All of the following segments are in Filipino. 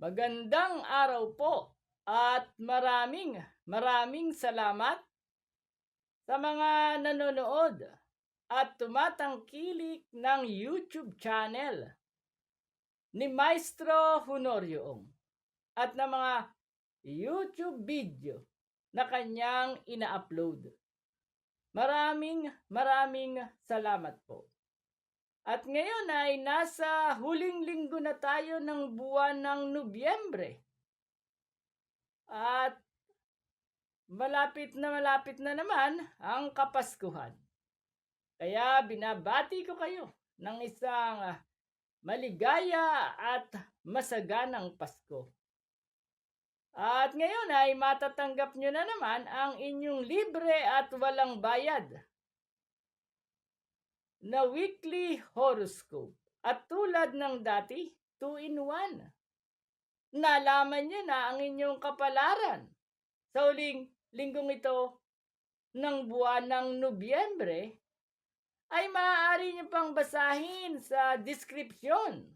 Magandang araw po at maraming salamat sa mga nanonood at tumatangkilik ng YouTube channel ni Maestro Honorio at ng mga YouTube video na kanyang ina-upload. Maraming salamat po. At ngayon ay nasa huling linggo na tayo ng buwan ng Nobyembre. At malapit na naman ang Kapaskuhan. Kaya binabati ko kayo ng isang maligaya at masaganang Pasko. At ngayon ay matatanggap nyo na naman ang inyong libre at walang bayad na weekly horoscope. At tulad ng dati, 2-in-1. Nalaman nyo na ang inyong kapalaran sa huling linggong ito ng buwan ng Nobyembre, ay maaari nyo pang basahin sa description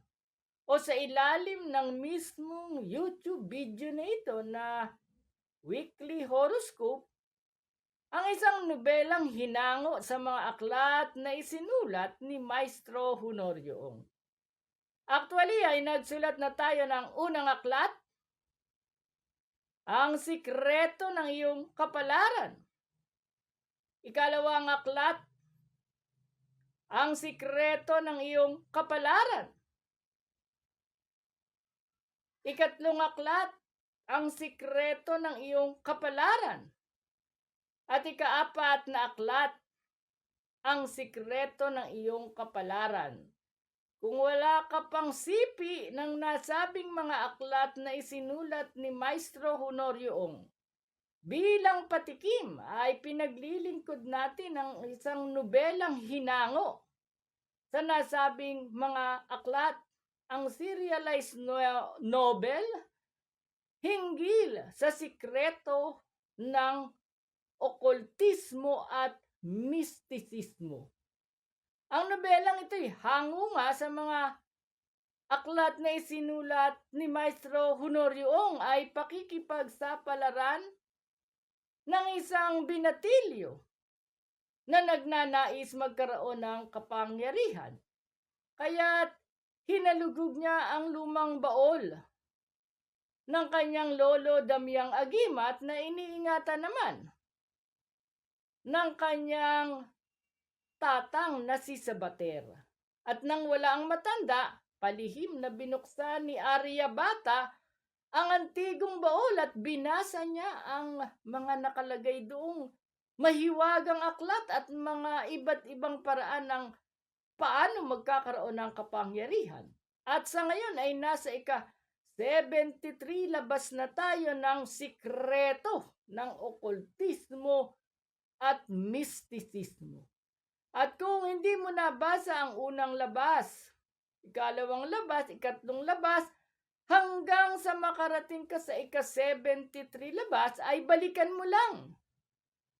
o sa ilalim ng mismong YouTube video na ito na weekly horoscope, ang isang nobelang hinango sa mga aklat na isinulat ni Maestro Honorio. Actually ay nagsulat na tayo ng unang aklat, Ang Sikreto ng Iyong Kapalaran. Ikalawang aklat, Ang Sikreto ng Iyong Kapalaran. Ikatlong aklat, Ang Sikreto ng Iyong Kapalaran. At ikaapat na aklat, Ang Sikreto ng Iyong Kapalaran. Kung wala ka pang sipi ng nasabing mga aklat na isinulat ni Maestro Honorio, bilang patikim ay pinaglilingkod natin ang isang nobelang hinango sa nasabing mga aklat, ang serialized novel hinggil sa sikreto ng okultismo at mistisismo. Ang nobelang ito'y hango nga sa mga aklat na isinulat ni Maestro Honorio ay pakikipagsapalaran ng isang binatilyo na nagnanais magkaroon ng kapangyarihan. Kaya't hinalugog niya ang lumang baol ng kanyang lolo Damiang Agimat na iniingatan naman ng kanyang tatang na si Sabater. At nang wala ang matanda, palihim na binuksan ni Aryabhata ang antigong baol at binasa niya ang mga nakalagay doong mahiwagang aklat at mga iba't ibang paraan ng paano magkakaroon ng kapangyarihan. At sa ngayon ay nasa 73 labas na tayo ng sikreto ng okultismo at mistisismo. At kung hindi mo nabasa ang unang labas, ikalawang labas, ikatlong labas, hanggang sa makarating ka sa 73 labas, ay balikan mo lang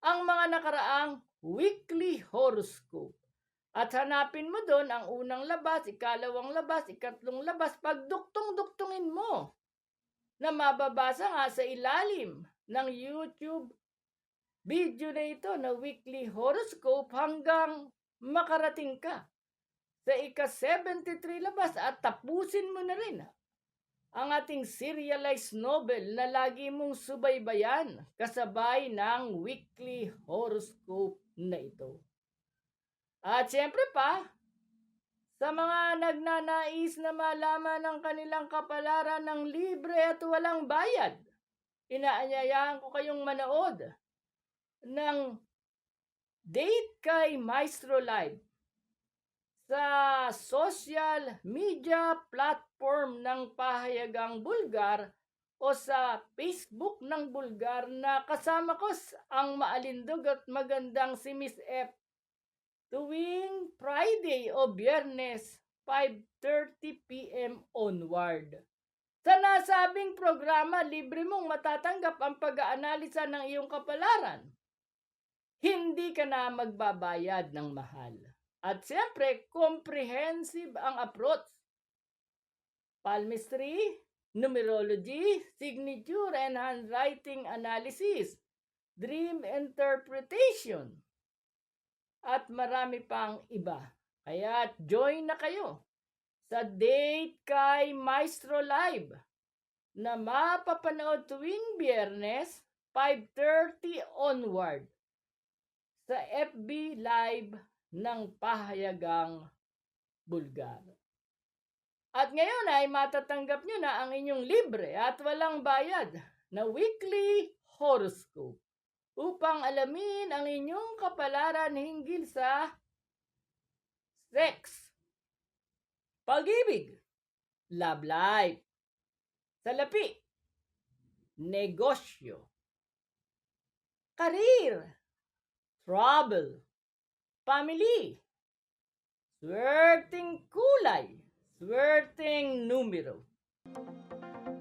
ang mga nakaraang weekly horoscope. At hanapin mo doon ang unang labas, ikalawang labas, ikatlong labas, pagduktong-duktungin mo na mababasa nga sa ilalim ng YouTube video na ito na weekly horoscope hanggang makarating ka sa 73 labas at tapusin mo na rin ang ating serialized novel na lagi mong subaybayan kasabay ng weekly horoscope na ito. At siyempre pa, sa mga nagnanais na malaman ang kanilang kapalaran ng libre at walang bayad, inaanyayahan ko kayong manood ng Date kay Maestro Live sa social media platform ng Pahayagang Bulgar o sa Facebook ng Bulgar na kasama ko ang maalindog at magandang si Miss F tuwing Friday o Biyernes 5:30 p.m. onward. Sa nasabing programa, libre mong matatanggap ang pag-aanalisa ng iyong kapalaran. Hindi ka na magbabayad ng mahal. At siyempre, comprehensive ang approach. Palmistry, numerology, signature and handwriting analysis, dream interpretation, at marami pang iba. Kaya join na kayo sa Date kay Maestro Live na mapapanood tuwing Biyernes 5:30 onward sa FB Live ng Pahayagang Bulgar. At ngayon ay matatanggap nyo na ang inyong libre at walang bayad na weekly horoscope upang alamin ang inyong kapalaran hinggil sa sex, pag-ibig, love life, salapi, negosyo, career, travel, family, swerteng kulay, swerteng numero,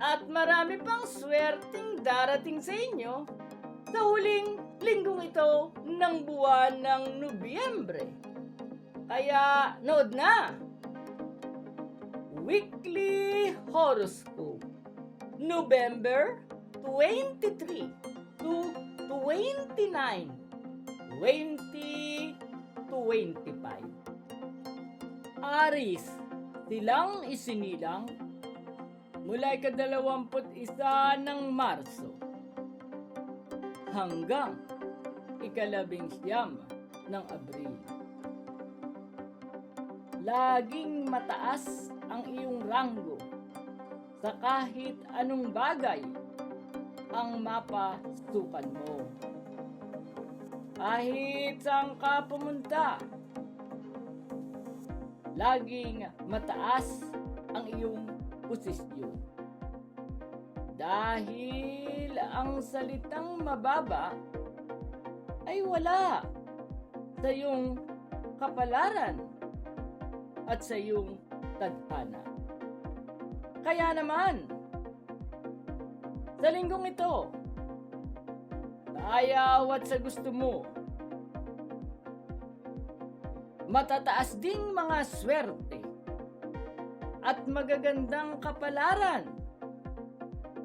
at marami pang swerteng darating sa inyo sa huling linggong ito ng buwan ng Nobyembre. Kaya nood na! Weekly Horoscope, November 23 to 29, 2025. Aris, silang isinilang mula ika-21 ng Marso hanggang ika-19 ng Abril. Laging mataas ang iyong ranggo sa kahit anong bagay ang mapasukan mo. Kahit saan ka pumunta, laging mataas ang iyong posisyon. Dahil ang salitang mababa ay wala sa iyong kapalaran at sa iyong tadhana. Kaya naman, sa linggong ito, ayaw at sa gusto mo, matataas ding mga swerte at magagandang kapalaran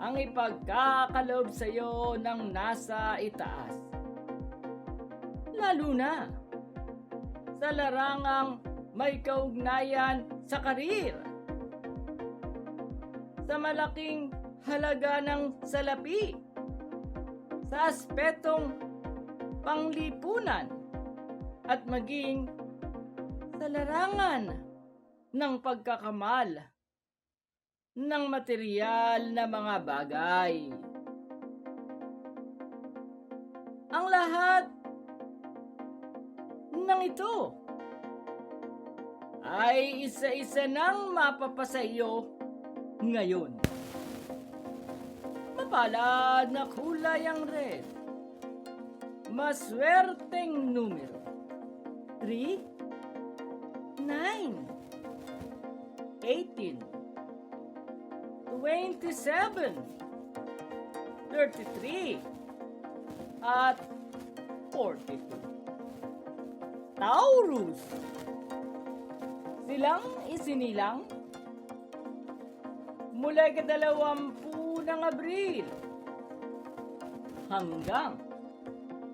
ang ipagkakaloob sa iyo ng nasa itaas. Lalo na sa larangang may kaugnayan sa karir, sa malaking halaga ng salapi, sa aspetong panglipunan, at maging sa larangan ng pagkakamal ng material na mga bagay. Ang lahat ng ito ay isa-isa nang mapapasa iyo ngayon. Mapalad na kulay ang red. Maswerteng numero 3, 9, 18, 27, 33, at 42. Taurus, silang isinilang mula ika-20 ng Abril hanggang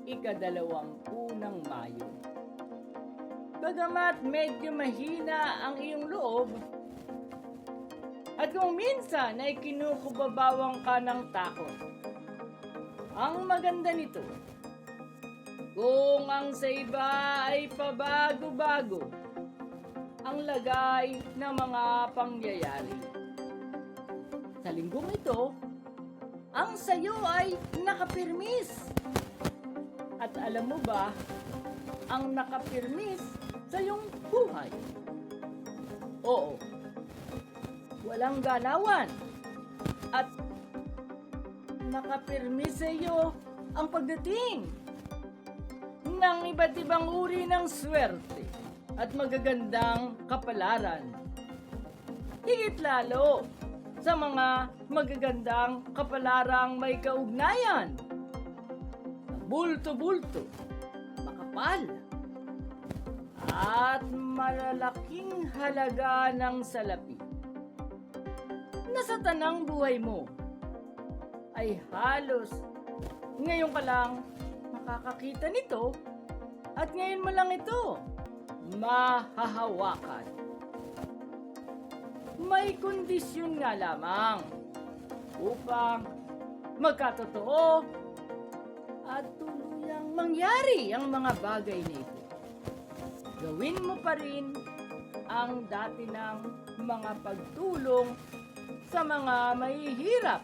ika-20 ng Mayo. Bagamat medyo mahina ang iyong loob, at kung minsan ay kinukubabawang ka ng takot, ang maganda nito, kung ang sa iba ay pabago-bago ang lagay ng mga pangyayari, sa linggong ito, ang sayo ay nakapirmis. At alam mo ba, ang nakapirmis sa iyong buhay? Oo, walang ganawan. At nakapirmis sa iyo ang pagdating ng iba't ibang uri ng swerte at magagandang kapalaran. Higit lalo sa mga magagandang kapalarang may kaugnayan, bulto-bulto, makapal, at malalaking halaga ng salapi. na sa tanang buhay mo ay halos ngayon ka lang makakakita nito at ngayon mo lang ito mahahawakan. May kondisyon nga lamang upang magkatotoo at tuluyang mangyari ang mga bagay nito. Gawin mo pa rin ang dati ng mga pagtulong sa mga mahihirap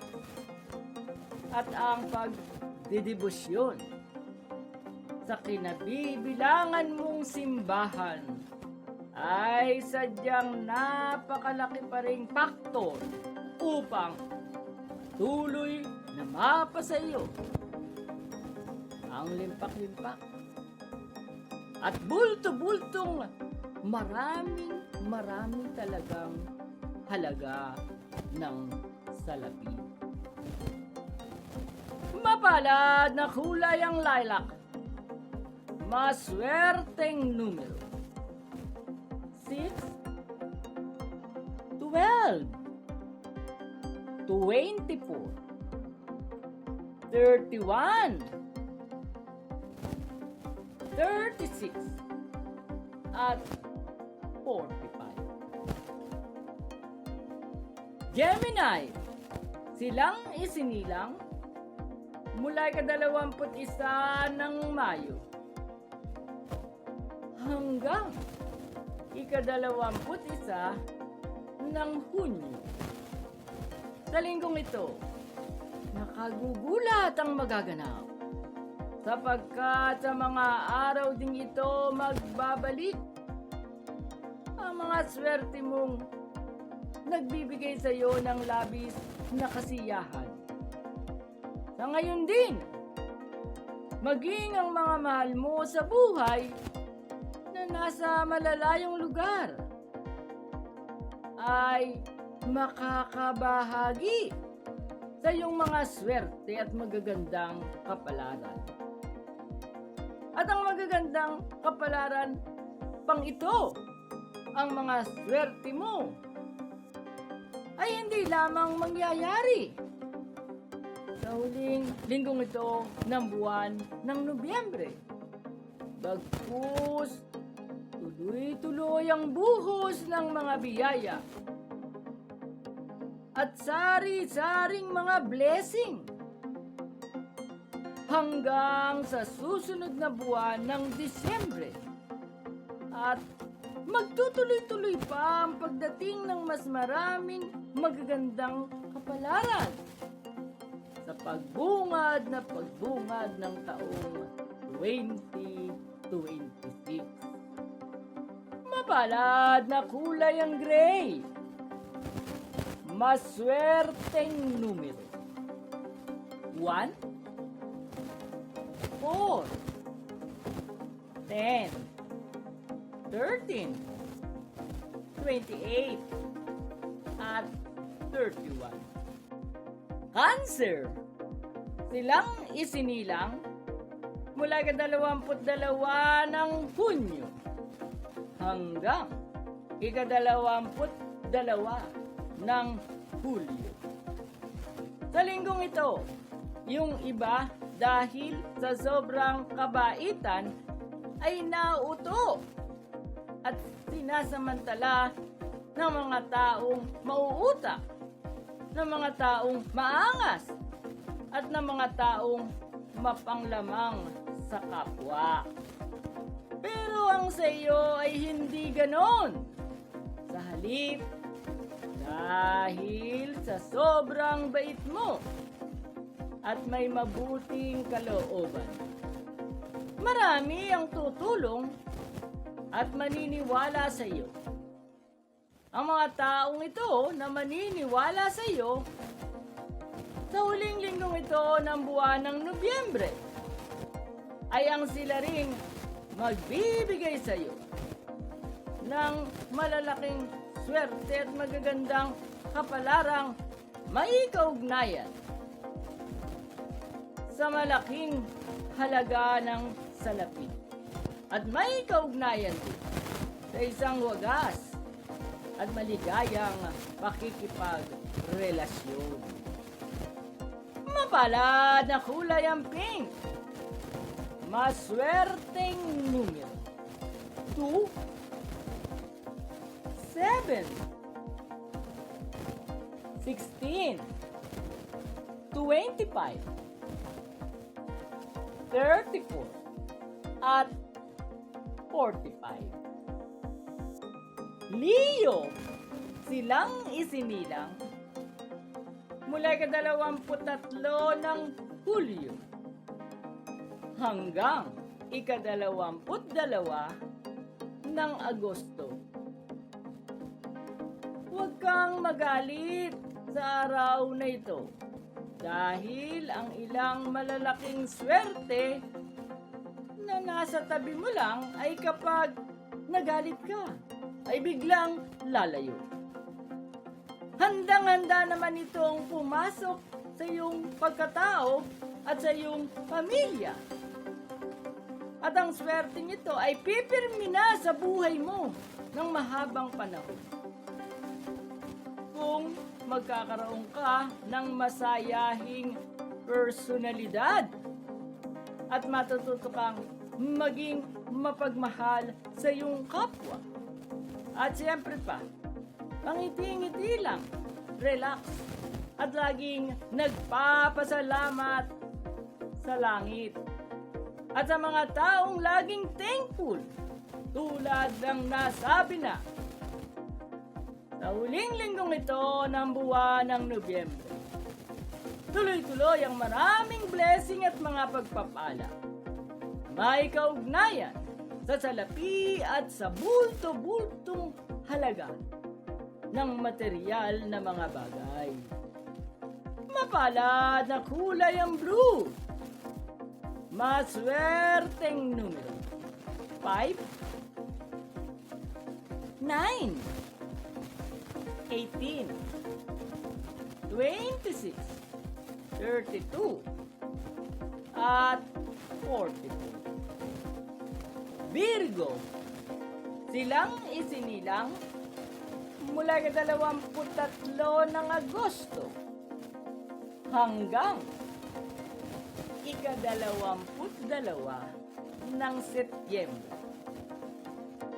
at ang pagdedebosyon sa kinabibilangan mong simbahan ay sadyang napakalaki pa ring faktor upang tuloy na mapasa iyo ang limpak-limpak at bulto-bultong maraming talagang halaga ng salapi. Mapalad na kulay ang lilac. Maswerteng numero. 6, 12, 24, 31, 36, at 45. Gemini, silang isinilang mula ika-21 ng Mayo hanggang ika-21 ng Hunyo. Sa linggong ito, nakagugulat ang magaganap sapagkat sa mga araw ding ito magbabalik ang mga swerte mong nagbibigay sa iyo ng labis na kasiyahan. Sa ngayon din, maging ang mga mahal mo sa buhay na nasa malalayong lugar ay makakabahagi sa iyong mga swerte at magagandang kapalaran. At ang magagandang kapalaran pang ito, ang mga swerte mo, ay hindi lamang mangyayari sa huling linggong ito ng buwan ng Nobyembre. Bagkus, tuloy-tuloy ang buhos ng mga biyaya at sari-saring mga blessing hanggang sa susunod na buwan ng Disyembre. At magtutuloy-tuloy pa ang pagdating ng mas maraming magagandang kapalaran sa pagbungad ng taong 2026. Mapalad na kulay ang gray. Maswerteng numero. 1, 4, 10, 13, 28, at 31. Cancer, silang isinilang mula ika-22 ng Hunyo hanggang ika-22 ng Hulyo. Sa linggong ito, yung iba dahil sa sobrang kabaitan ay nauuto at sinasamantala ng mga taong mauutak, ng mga taong maangas, at ng mga taong mapanglamang sa kapwa. Pero ang sa iyo ay hindi ganon. Sa halip, dahil sa sobrang bait mo at may mabuting kalooban, marami ang tutulong at maniniwala sa iyo. Ang mga taong ito na maniniwala sa iyo sa huling linggong ito ng buwan ng Nobyembre ay ang sila ring magbibigay sa iyo ng malalaking swerte at magagandang kapalarang may kaugnayan sa malaking halaga ng salapi at may kaugnayan din sa isang wagas at maligayang pakikipagrelasyon. Mapalad na kulay ang pink. Maswerteng numero. 2, 7, 16, 25, 34, at 45. Leo, silang isinilang mula ika-23 ng Hulyo hanggang ika-22 ng Agosto. Huwag kang magalit sa araw na ito dahil ang ilang malalaking swerte na nasa tabi mo lang ay kapag nagalit ka ay biglang lalayo. Handang-handa naman itong pumasok sa iyong pagkatao at sa iyong pamilya. At ang swerte nito ay pipirmi na sa buhay mo ng mahabang panahon. Kung magkakaroon ka ng masayahing personalidad at matututo kang maging mapagmahal sa iyong kapwa. At siyempre pa, pangiti-ngiti lang, relax, at laging nagpapasalamat sa langit. At sa mga taong laging thankful, tulad ng nasabi na sa huling linggong ito ng buwan ng Nobyembre. Tuloy-tuloy ang maraming blessing at mga pagpapala. May kaugnayan sa salapi at sa bulto-bultong halaga ng material na mga bagay. Mapalad na kulay ang blue. Maswerteng numero. 5, 9, 18, 26, 32, at 42. Virgo, silang isinilang mula ika-23 ng Agosto hanggang ika-22 ng Setyembre.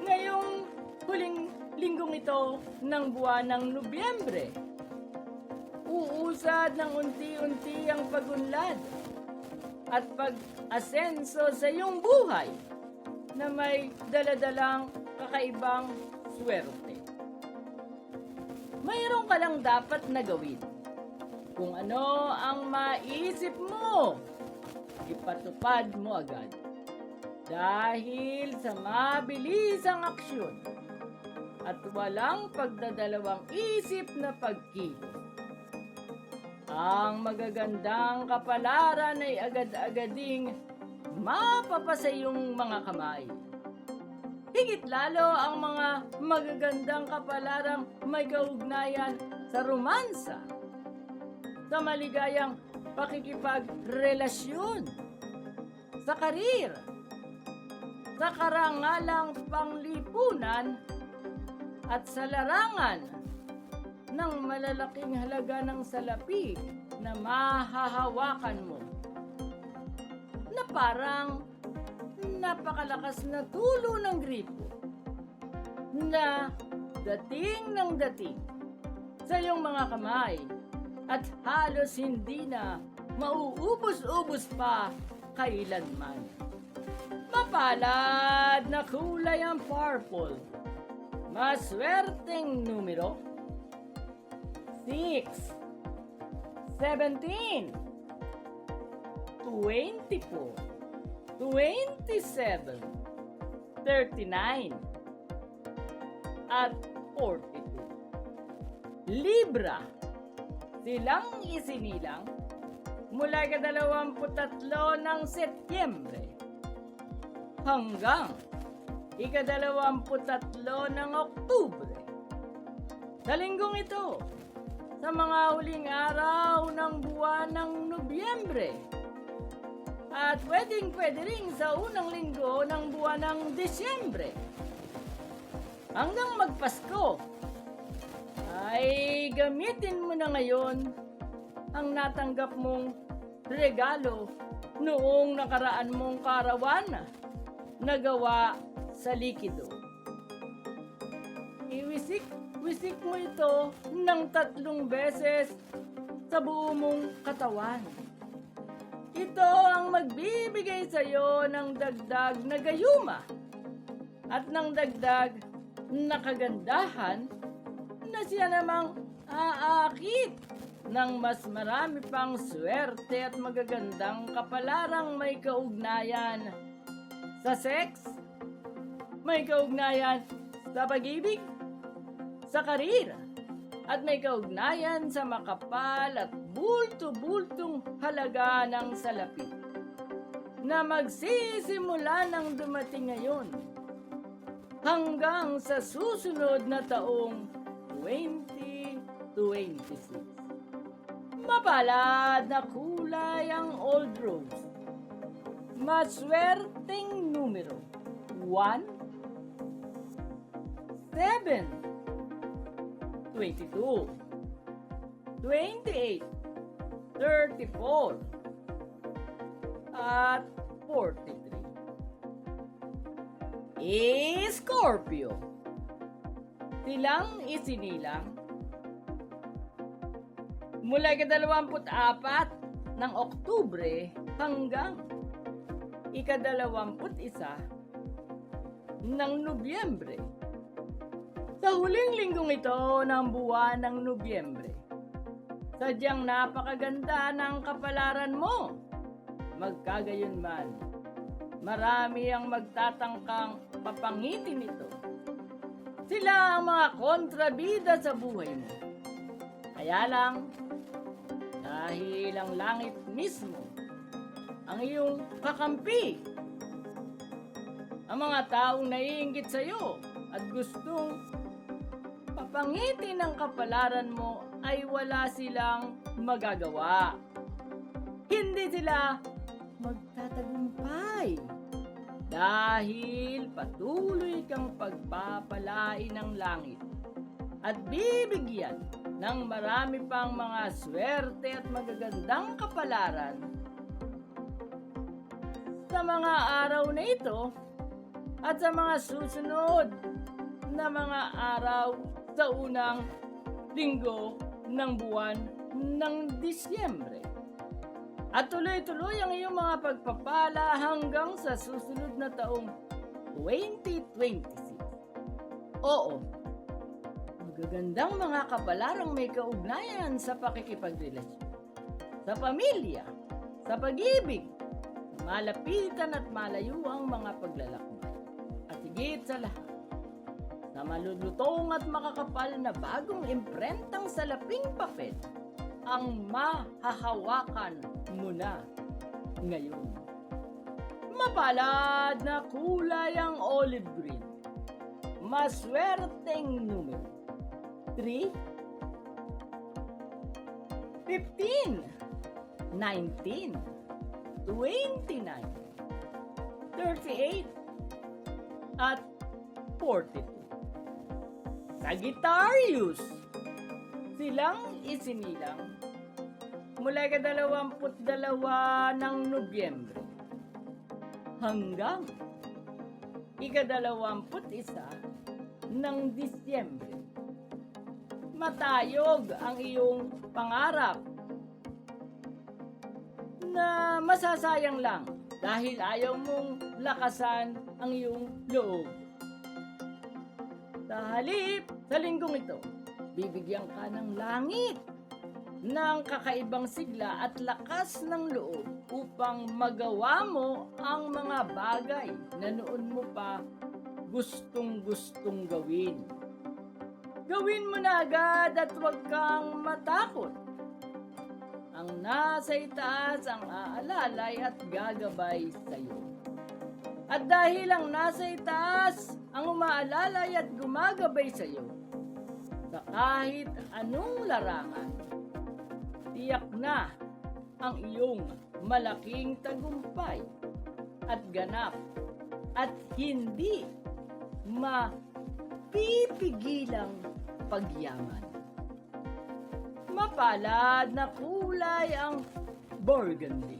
Ngayong huling linggong ito ng buwan ng Nobyembre, uusad ng unti-unti ang pagunlad at pag-asenso sa iyong buhay na may daladalang kakaibang swerte. Mayroon ka lang dapat na gawin. Kung ano ang maisip mo, ipatupad mo agad. Dahil sa mabilisang aksyon at walang pagdadalawang isip na pagkilos, ang magagandang kapalaran ay agad-agading mapapasa iyong mga kamay. Higit lalo ang mga magagandang kapalarang may kaugnayan sa romansa, sa maligayang pakikipagrelasyon, sa karir, sa karangalang panglipunan, at sa larangan ng malalaking halaga ng salapi na mahahawakan mo, na parang napakalakas na tulo ng gripo na dating ng dating sa iyong mga kamay at halos hindi na mauubos-ubos pa kailanman. Mapalad na kulay ang purple. Maswerteng numero 6, 17, 24, 27, 39, at 42. Libra, silang isinilang mula ika-23 ng Setyembre hanggang ika-23 ng Oktubre. Sa linggong ito, sa mga huling araw ng buwan ng Nobyembre, at pwedeng-pwede rin sa unang linggo ng buwan ng Disyembre, hanggang magpasko gamitin mo na ngayon ang natanggap mong regalo noong nakaraan mong karawan na gawa sa likido. Iwisik mo ito ng 3 beses sa buo mong katawan. Ito ang magbibigay sa iyo ng dagdag na gayuma at ng dagdag na kagandahan na siya namang aakit ng mas marami pang swerte at magagandang kapalarang may kaugnayan sa sex, may kaugnayan sa pag-ibig, sa karir, at may kaugnayan sa makapal at bulto-bultong halaga ng salapi na magsisimula ng dumating ngayon hanggang sa susunod na taong 2026. Mapalad na kulay ang Old Rose. Maswerteng numero 1, 7, 22, 28, 34, at 43. Scorpio. Silang isinilang mula ika-24 ng Oktubre hanggang ika-21 ng Nobyembre. Sa huling linggong ito ng buwan ng Nobyembre, sadyang napakaganda ng kapalaran mo. Magkagayunman, marami ang magtatangkang papangitin ito. Sila ang mga kontrabida sa buhay mo. Kaya lang, dahil ang langit mismo ang iyong kakampi, ang mga taong naiinggit sa iyo at gustong papangitin ang kapalaran mo ay wala silang magagawa. Hindi sila magtatagumpay dahil patuloy kang pagpapalain ng langit at bibigyan ng marami pang mga swerte at magagandang kapalaran sa mga araw na ito at sa mga susunod na mga araw sa unang linggo ng buwan ng Disyembre. At tuloy-tuloy ang iyong mga pagpapala hanggang sa susunod na taong 2026. Oo, magagandang mga kapalarang may kaugnayan sa pakikipagrelasyon, sa pamilya, sa pag-ibig, malapitan at malayo ang mga paglalakbay. At higit sa lahat, na malulutong at makakapal na bagong imprentang salaping papel ang mahahawakan mo na ngayon. Mapalad na kulay ang olive green. Maswerteng numero 3, 15, 19, 29, 38, at 42. Sagittarius. Silang isinilang mula ika-22 ng Nobyembre hanggang ika-21 ng Disyembre. Matayog ang iyong pangarap na masasayang lang dahil ayaw mong lakasan ang iyong loob. Sa halip, sa linggong ito, bibigyan ka ng langit ng kakaibang sigla at lakas ng loob upang magawa mo ang mga bagay na noon mo pa gustong-gustong gawin. Gawin mo na agad at huwag kang matakot. Ang nasa itaas ang aalalay at gagabay sa iyo. At dahil ang nasa itaas ang umaalalay at gumagabay sa iyo, sa kahit anong larangan, tiyak na ang iyong malaking tagumpay at ganap at hindi mapipigilang pagyaman. Mapalad na kulay ang burgundy.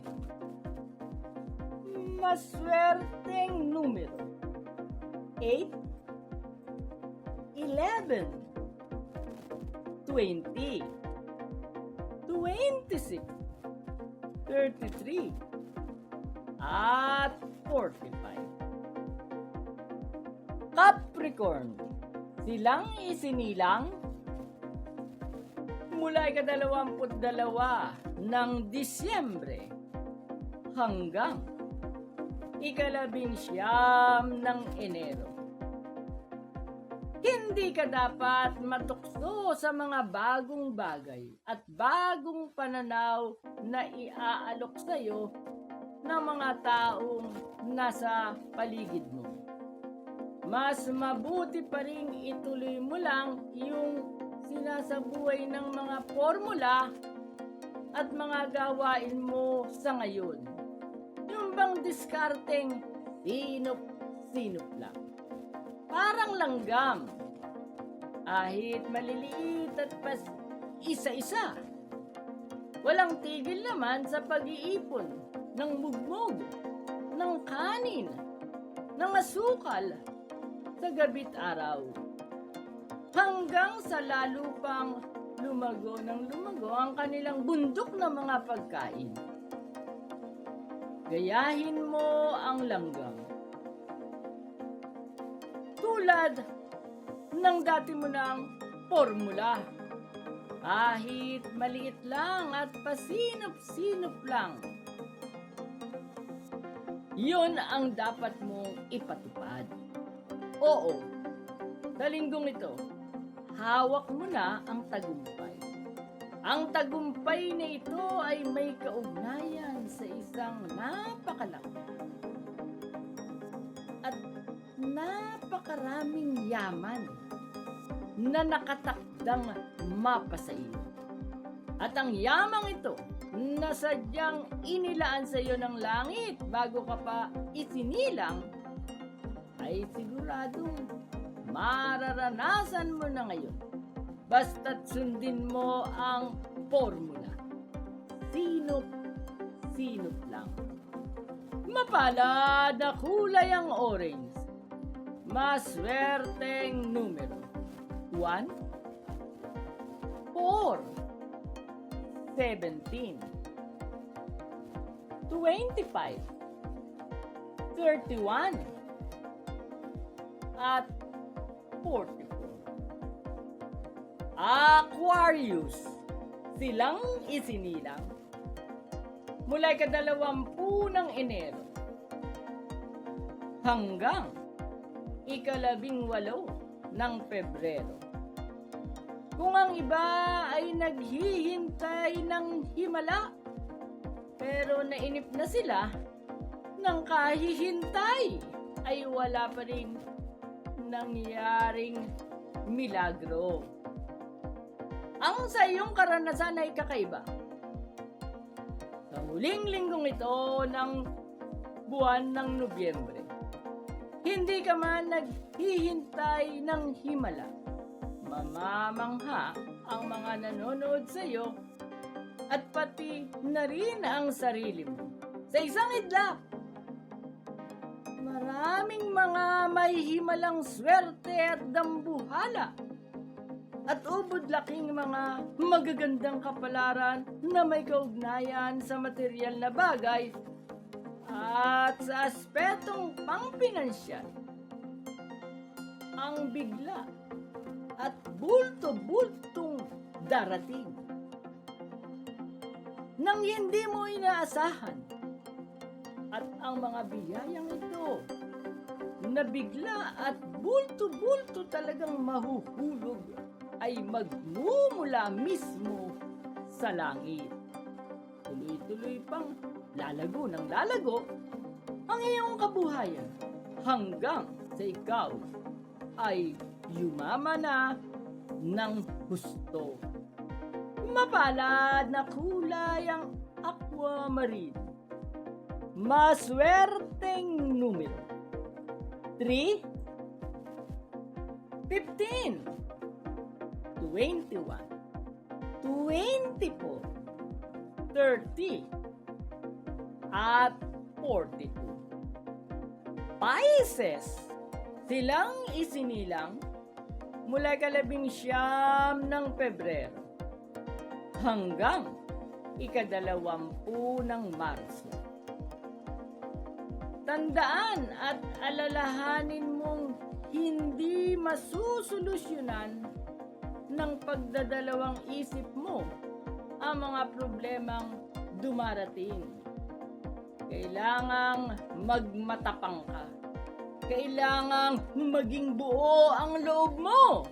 Maswerteng numero 8, 11, 20, 26, 33, at 45. Capricorn, silang isinilang mula ika-22 ng Disyembre hanggang ika-19 ng Enero. Hindi ka dapat matukso sa mga bagong bagay at bagong pananaw na iaalok sa iyo ng mga taong nasa paligid mo. Mas mabuti pa rin ituloy mo lang yung sinasabuhay ng mga formula at mga gawain mo sa ngayon. Yung bang diskarteng sinop-sinop lang. Parang langgam. Kahit maliliit at pas isa-isa. Walang tigil naman sa pag-iipon ng mugmog, ng kanin, ng asukal sa gabi't araw. Hanggang sa lalo pang lumago ng lumago ang kanilang bundok ng mga pagkain. Gayahin mo ang langgam. Tulad ng dati mo ng formula. Kahit maliit lang at pasinop-sinop lang. Yun ang dapat mong ipatupad. Oo, sa linggong ito, hawak mo na ang tagumpay. Ang tagumpay na ito ay may kaugnayan sa isang napakalaki at napakaraming yaman na nakatakdang mapa sa iyo. At ang yamang ito na sadyang inilaan sa iyo ng langit bago ka pa isinilang ay siguradong mararanasan mo na ngayon. Basta't sundin mo ang formula. Sinop lang. Mapalad na kulay ang orange. Maswerteng numero 1, 4, 17, 25, 31, at 44. Aquarius, silang isinilang mula ika-20 ng Enero hanggang ika-18 ng Pebrero. Kung ang iba ay naghihintay ng himala, pero nainip na sila ng kahihintay, ay wala pa rin nangyaring milagro. Ang sa iyong karanasan ay kakaiba. Sa huling linggong ito ng buwan ng Nobyembre, hindi ka man naghihintay ng himala. Mamamangha ang mga nanonood sa iyo at pati na rin ang sarili mo. Sa isang idlak, maraming mga may himalang swerte at dambuhala at ubod-laking mga magagandang kapalaran na may kaugnayan sa material na bagay at sa aspetong pangpinansyal. Ang bigla at bulto-bultong darating nang hindi mo inaasahan, at ang mga biyayang ito na bigla at bulto-bulto talagang mahuhulog ay magmumula mismo sa langit. Tuloy-tuloy pang lalago ng lalago ang iyong kabuhayan hanggang sa ikaw ay yumaman na ng husto. Mapalad na kulay ang aquamarine. Maswerteng numero 3, 15, 21, 24, 30, at 42. Pisces, silang isinilang mula ika-19 ng Pebrero hanggang ika-20 ng Marso. Tandaan at alalahanin mong hindi masusolusyonan ng pagdadalawang isip mo ang mga problemang dumarating. Kailangang magmatapang ka. Kailangang maging buo ang loob mo.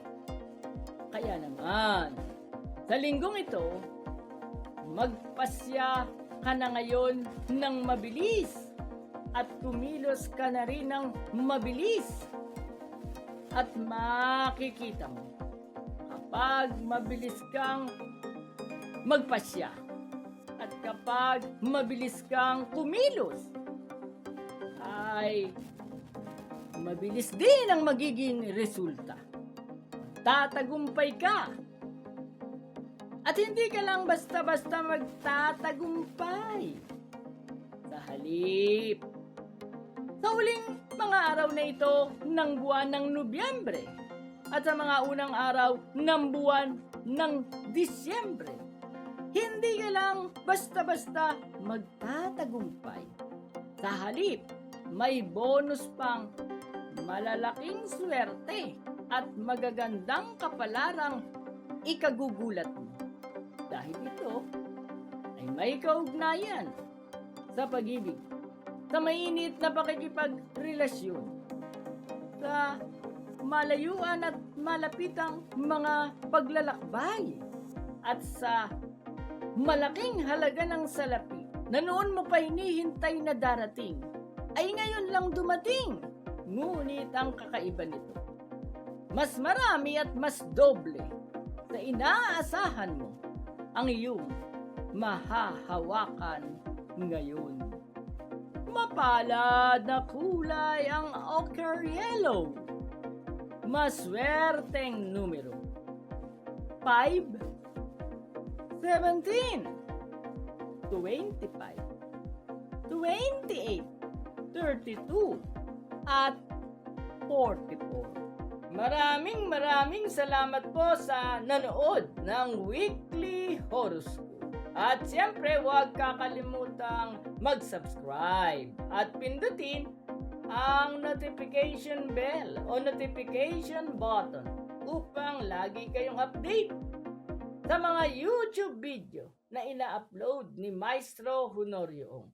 Kaya naman, sa linggong ito, magpasya ka na ngayon ng mabilis at kumilos ka na rin ng mabilis. At makikita mo, kapag mabilis kang magpasya at kapag mabilis kang kumilos, ay mabilis din ang magiging resulta. Tatagumpay ka. At hindi ka lang basta-basta magtatagumpay. Sa halip, sa huling mga araw na ito ng buwan ng Nobyembre at sa mga unang araw ng buwan ng Disyembre, hindi ka lang basta-basta magtatagumpay. Sa halip, may bonus pang malalaking swerte at magagandang kapalarang ikagugulat mo. Dahil ito ay may kaugnayan sa pag-ibig, sa mainit na pakikipagrelasyon, sa malayuan at malapitang mga paglalakbay, at sa malaking halaga ng salapi na noon mo pa hinihintay na darating, ay ngayon lang dumating. Ngunit ang kakaiba nito, mas marami at mas doble sa inaasahan mo ang iyong mahahawakan ngayon. Mapalad na kulay ang ochre yellow. Maswerteng numero 5, 17, 25, 28, 32, at 44. Maraming salamat po sa nanood ng Weekly Horoscope. At siyempre, huwag kakalimutang mag-subscribe at pindutin ang notification bell o notification button upang lagi kayong update sa mga YouTube video na ina-upload ni Maestro Honorio Ong.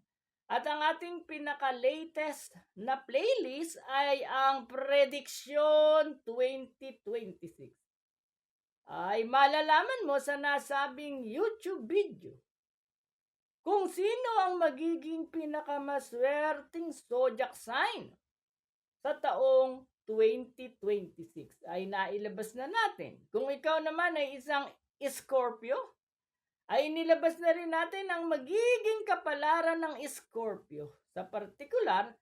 At ang ating pinaka-latest na playlist ay ang Prediction 2026. Ay malalaman mo sa nasabing YouTube video kung sino ang magiging pinakamaswerteng zodiac sign sa taong 2026. Ay nailabas na natin. Kung ikaw naman ay isang Scorpio, ay nilabas na rin natin ang magiging kapalaran ng Scorpio, sa partikular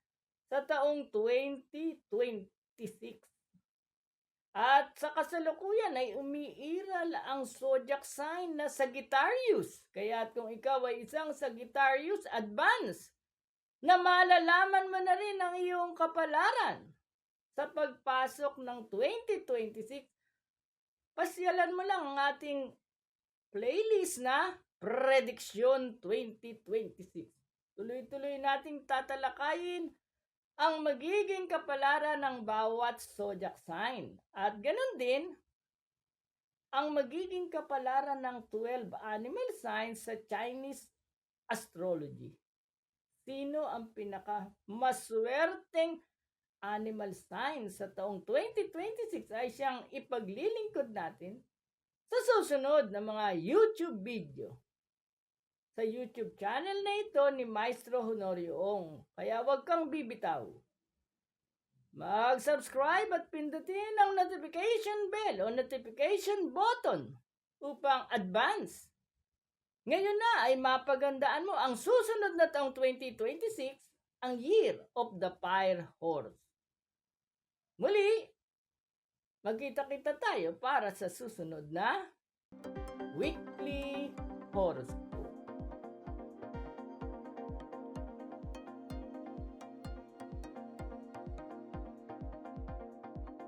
sa taong 2026. At sa kasalukuyan ay umiiral ang zodiac sign na Sagittarius. Kaya kung ikaw ay isang Sagittarius advance, na malalaman mo na rin ang iyong kapalaran sa pagpasok ng 2026, pasyalan mo lang ang ating playlist na Prediction 2026. Tuloy-tuloy nating tatalakayin ang magiging kapalaran ng bawat zodiac sign. At ganun din, ang magiging kapalaran ng 12 animal signs sa Chinese astrology. Sino ang pinakamaswerteng animal sign sa taong 2026 ay siyang ipaglilingkod natin sa susunod na mga YouTube video sa YouTube channel na ito ni Maestro Honorio Ong. Kaya huwag kang bibitaw. Mag-subscribe at pindutin ang notification bell o notification button upang advance. Ngayon na ay mapagandaan mo ang susunod na taong 2026, ang Year of the Fire Horse. Muli, magkita-kita tayo para sa susunod na Weekly horoscope.